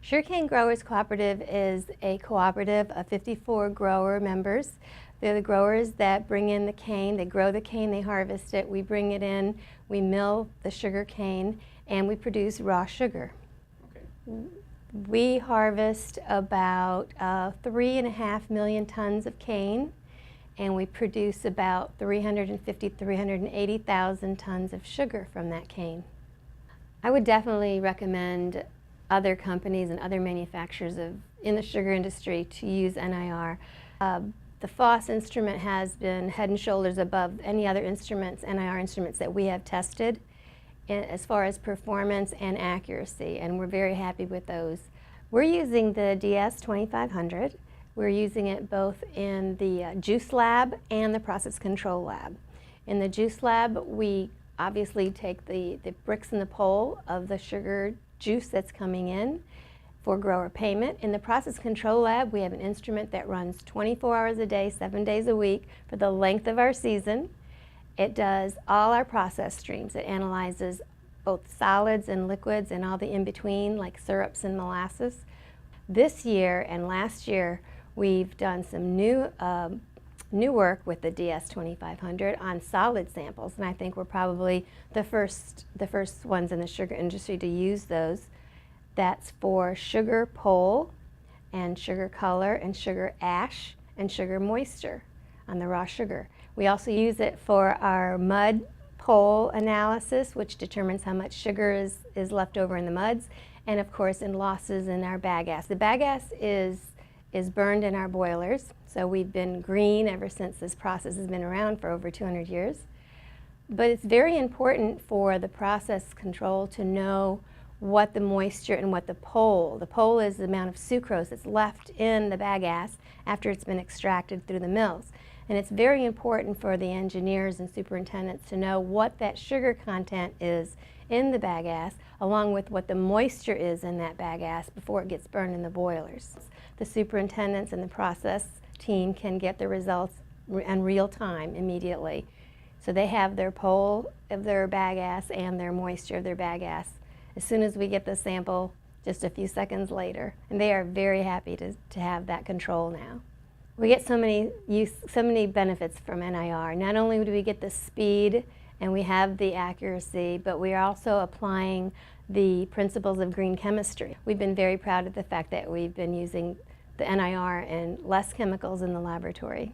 Sugarcane Growers Cooperative is a cooperative of 54 grower members. They're the growers that bring in the cane, they grow the cane, they harvest it, we bring it in, we mill the sugar cane, and we produce raw sugar. Okay. We harvest about 3.5 million tons of cane, and we produce about 380,000 tons of sugar from that cane. I would definitely recommend other companies and other manufacturers in the sugar industry to use NIR. The FOSS instrument has been head and shoulders above any other instruments, NIR instruments that we have tested as far as performance and accuracy, and we're very happy with those. We're using the DS2500. We're using it both in the juice lab and the process control lab. In the juice lab, we obviously take the bricks in the pole of the sugar juice that's coming in for grower payment. In the process control lab, we have an instrument that runs 24 hours a day, 7 days a week for the length of our season. It does all our process streams. It analyzes both solids and liquids and all the in-between, like syrups and molasses. This year and last year, we've done some new work with the DS2500 on solid samples, and I think we're probably the first ones in the sugar industry to use those. That's for sugar pole and sugar color and sugar ash and sugar moisture on the raw sugar. We also use it for our mud pole analysis, which determines how much sugar is left over in the muds, and of course in losses in our bagasse. The bagasse is burned in our boilers, so we've been green ever since this process has been around for over 200 years. But it's very important for the process control to know what the moisture and what the pole is the amount of sucrose that's left in the bagasse after it's been extracted through the mills. And it's very important for the engineers and superintendents to know what that sugar content is in the bagasse, along with what the moisture is in that bagasse before it gets burned in the boilers. The superintendents and the process team can get the results in real time immediately. So they have their pole of their bagasse and their moisture of their bagasse as soon as we get the sample, just a few seconds later. And they are very happy to have that control now. We get so many benefits from NIR. Not only do we get the speed and we have the accuracy, but we are also applying the principles of green chemistry. We've been very proud of the fact that we've been using the NIR and less chemicals in the laboratory.